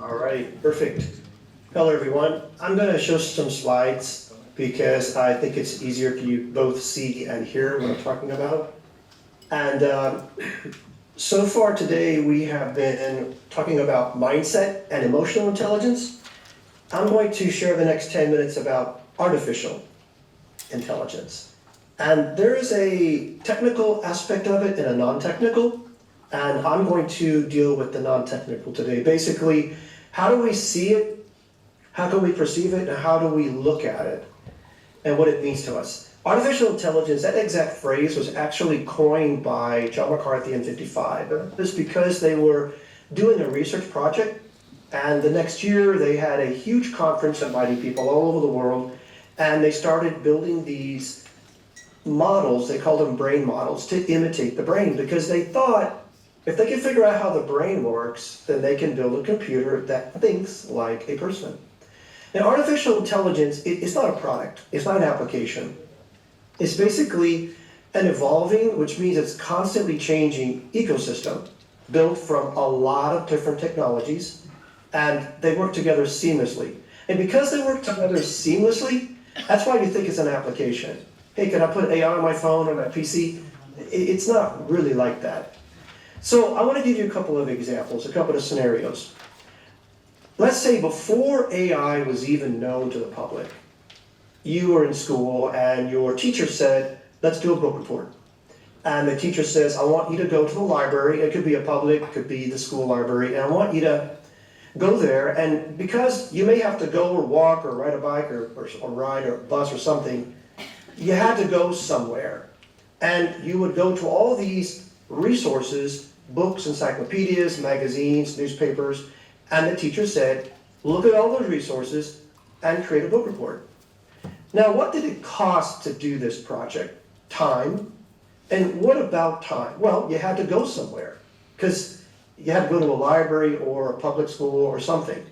All right, perfect. Hello, everyone. I'm going to show some slides because I think it's easier for you both see and hear what I'm talking about. And so far today, we have been talking about mindset and emotional intelligence. I'm going to share the next 10 minutes about artificial intelligence. And there is a technical aspect of it and a non-technical. And I'm going to deal with the non-technical today. Basically, how do we see it? How can we perceive it? And how do we look at it? And what it means to us. Artificial intelligence, that exact phrase was actually coined by John McCarthy in '55. It was because they were doing a research project. And the next year, they had a huge conference inviting people all over the world. And they started building these models, they called them brain models, to imitate the brain. Because they thought, if they can figure out how the brain works, then they can build a computer that thinks like a person. Now, artificial intelligence, it's not a product. It's not an application. It's basically an evolving, which means it's constantly changing ecosystem built from a lot of different technologies, and they work together seamlessly. And because they work together seamlessly, that's why you think it's an application. Hey, can I put AI on my phone or my PC? It's not really like that. So I want to give you a couple of examples, a couple of scenarios. Let's say before AI was even known to the public, you were in school and your teacher said, let's do a book report. And the teacher says, I want you to go to the library. It could be a public, it could be the school library. And I want you to go there. And because you may have to go or walk or ride a bike or ride or bus or something, you had to go somewhere. And you would go to all these resources, books, encyclopedias, magazines, newspapers, and the teacher said, look at all those resources and create a book report. Now, what did it cost to do this project? Time. And what about time? Well, you had to go somewhere because you had to go to a library or a public school or something.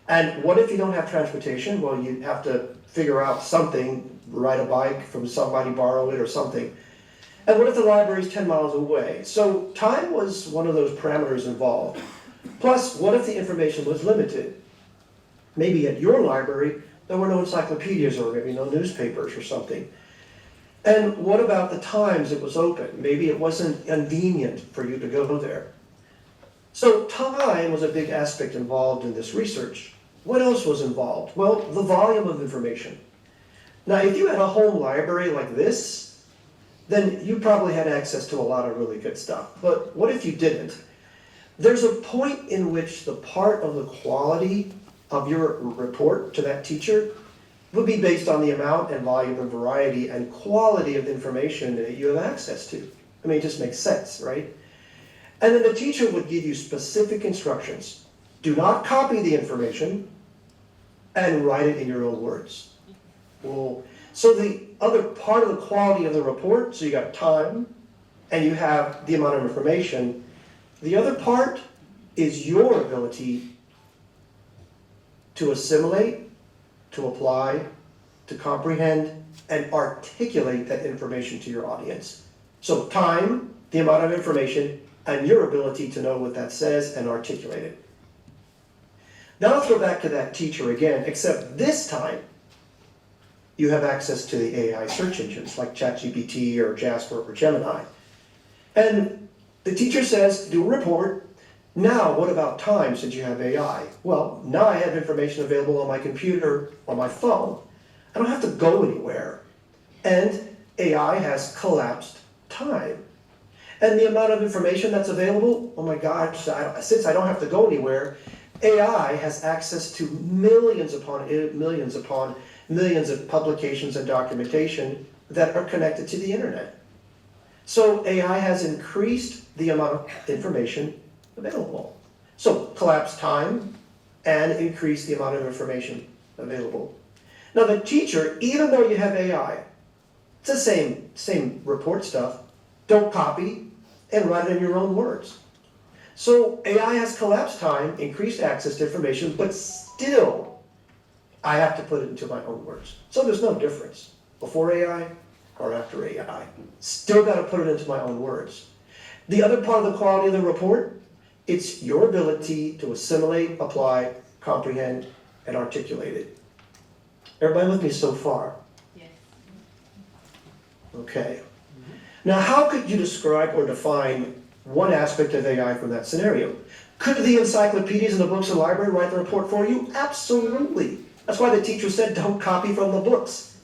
And what if you don't have transportation? Well, you have to figure out something, ride a bike from somebody, borrow it or something. And what if the library is 10 miles away? So time was one of those parameters involved. Plus, what if the information was limited? Maybe at your library, there were no encyclopedias or maybe no newspapers or something. And what about the times it was open? Maybe it wasn't convenient for you to go there. So time was a big aspect involved in this research. What else was involved? Well, the volume of information. Now, if you had a home library like this, then you probably had access to a lot of really good stuff. But what if you didn't? There's a point in which the part of the quality of your report to that teacher would be based on the amount and volume and variety and quality of the information that you have access to. I mean, it just makes sense, right? And then the teacher would give you specific instructions. Do not copy the information and write it in your own words. Well, so the other part of the quality of the report, so you got time and you have the amount of information. The other part is your ability to assimilate, to apply, to comprehend, and articulate that information to your audience. So time, the amount of information, and your ability to know what that says and articulate it. Now let's go back to that teacher again, except this time, you have access to the AI search engines like ChatGPT or Jasper or Gemini. And the teacher says, do a report. Now, what about time since you have AI? Well, now I have information available on my computer or my phone. I don't have to go anywhere. And AI has collapsed time. And the amount of information that's available, oh my gosh, since I don't have to go anywhere, AI has access to millions upon millions of publications and documentation that are connected to the internet. So AI has increased the amount of information available. So collapse time and increase the amount of information available. Now the teacher, even though you have AI, it's the same report stuff, don't copy and write it in your own words. So AI has collapsed time, increased access to information, but still I have to put it into my own words. So there's no difference before AI or after AI. Still got to put it into my own words. The other part of the quality of the report, it's your ability to assimilate, apply, comprehend, and articulate it. Everybody with me so far? Yes. Okay. Now, how could you describe or define one aspect of AI from that scenario? Could the encyclopedias and the books in the library write the report for you? Absolutely. That's why the teacher said don't copy from the books.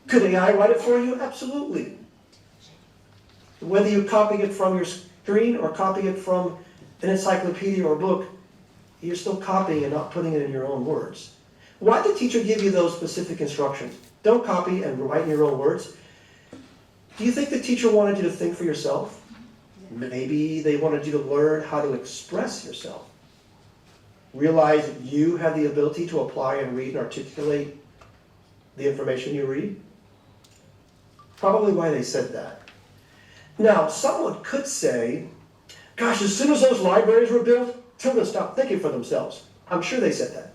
Could AI write it for you? Absolutely. Whether you copy it from your screen or copy it from an encyclopedia or book, you're still copying and not putting it in your own words. Why did the teacher give you those specific instructions? Don't copy and write in your own words. Do you think the teacher wanted you to think for yourself? Maybe they wanted you to learn how to express yourself. Realize that you have the ability to apply and read and articulate the information you read. Probably why they said that. Now, someone could say, gosh, as soon as those libraries were built, children stopped thinking for themselves. I'm sure they said that.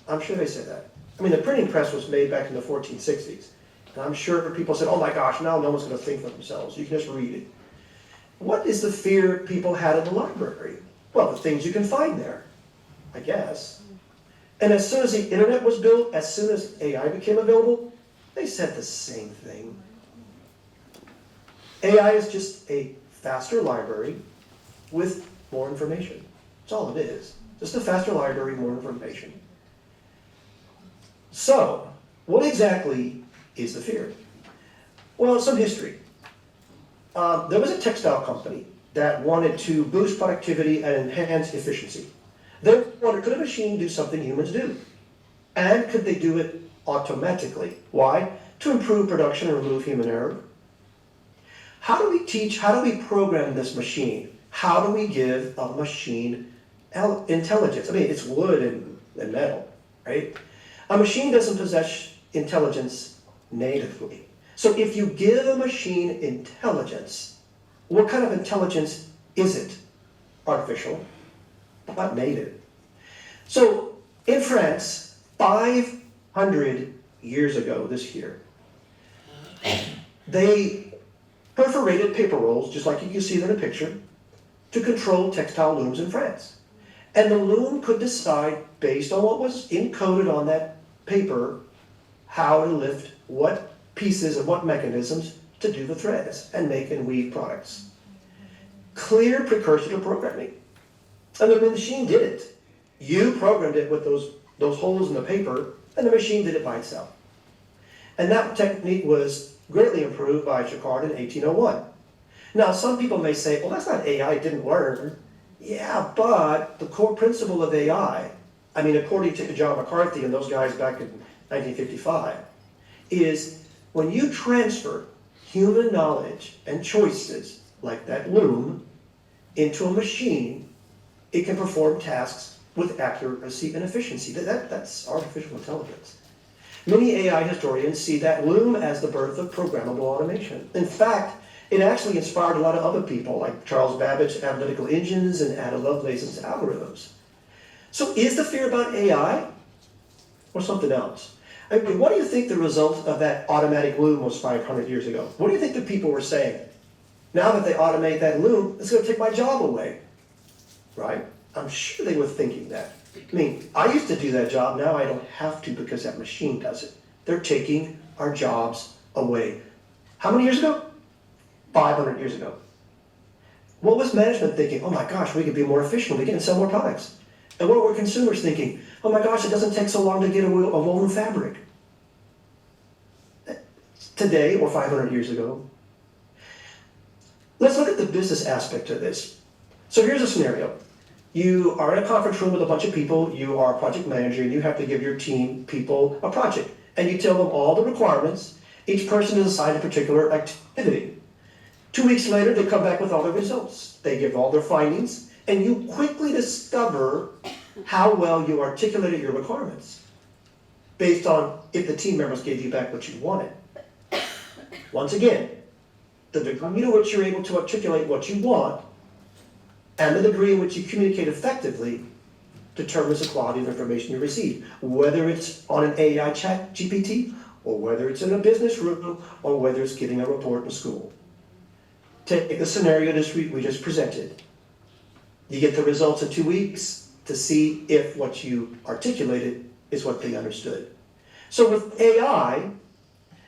I'm sure they said that. I mean, the printing press was made back in the 1460s. And I'm sure people said, oh my gosh, now no one's going to think for themselves. You can just read it. What is the fear people had in the library? Well, the things you can find there, I guess. And as soon as the internet was built, as soon as AI became available, they said the same thing. AI is just a faster library with more information. That's all it is. Just a faster library, more information. So, what exactly is the fear? Well, some history. There was a textile company that wanted to boost productivity and enhance efficiency. They wondered, could a machine do something humans do? And could they do it automatically? Why? To improve production and remove human error. How do we teach, how do we program this machine? How do we give a machine intelligence? I mean, it's wood and metal, right? A machine doesn't possess intelligence natively. So if you give a machine intelligence, what kind of intelligence is it? Artificial, not native. So in France, 500 years ago this year, they perforated paper rolls, just like you can see in the picture, to control textile looms in France. And the loom could decide, based on what was encoded on that paper, how to lift what pieces and what mechanisms to do the threads and make and weave products. Clear precursor to programming. And the machine did it. You programmed it with those holes in the paper, and the machine did it by itself. And that technique was greatly improved by Jacquard in 1801. Now, some people may say, well, that's not AI, it didn't learn. Yeah, but the core principle of AI, I mean, according to John McCarthy and those guys back in 1955, is when you transfer human knowledge and choices, like that loom, into a machine, it can perform tasks with accuracy and efficiency. That's artificial intelligence. Many AI historians see that loom as the birth of programmable automation. In fact, it actually inspired a lot of other people, like Charles Babbage's analytical engines and Ada Lovelace's algorithms. So is the fear about AI or something else? I mean, what do you think the result of that automatic loom was 500 years ago? What do you think the people were saying? Now that they automate that loom, it's going to take my job away, right? I'm sure they were thinking that. I mean, I used to do that job, now I don't have to because that machine does it. They're taking our jobs away. How many years ago? 500 years ago. What was management thinking? Oh my gosh, we could be more efficient, we can sell more products. And what were consumers thinking? Oh my gosh, it doesn't take so long to get a woven fabric. Today, or 500 years ago. Let's look at the business aspect of this. So here's a scenario. You are in a conference room with a bunch of people, you are a project manager, and you have to give your team people a project. And you tell them all the requirements. Each person is assigned a particular activity. 2 weeks later, they come back with all the results. They give all their findings, and you quickly discover how well you articulated your requirements based on if the team members gave you back what you wanted. Once again, the degree to which you're able to articulate what you want and the degree in which you communicate effectively determines the quality of information you receive, whether it's on an AI chat GPT, or whether it's in a business room, or whether it's giving a report in school. Take the scenario we just presented. You get the results in 2 weeks, to see if what you articulated is what they understood. So with AI,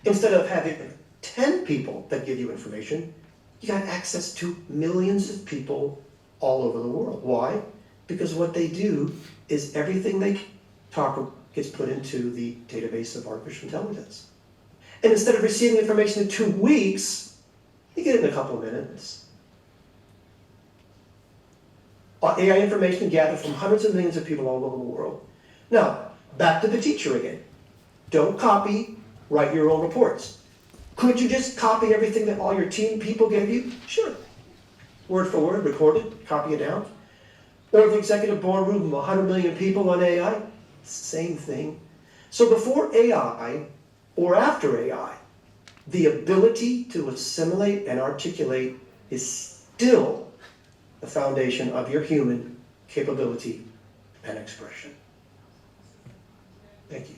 instead of having 10 people that give you information, you got access to millions of people all over the world. Why? Because what they do is everything they talk gets put into the database of artificial intelligence. And instead of receiving information in 2 weeks, you get it in a couple of minutes. AI information gathered from hundreds of millions of people all over the world. Now, back to the teacher again. Don't copy, write your own reports. Could you just copy everything that all your team people gave you? Sure. Word for word, record it, copy it down. Or the executive boardroom of 100 million people on AI, same thing. So before AI or after AI, the ability to assimilate and articulate is still the foundation of your human capability and expression. Thank you.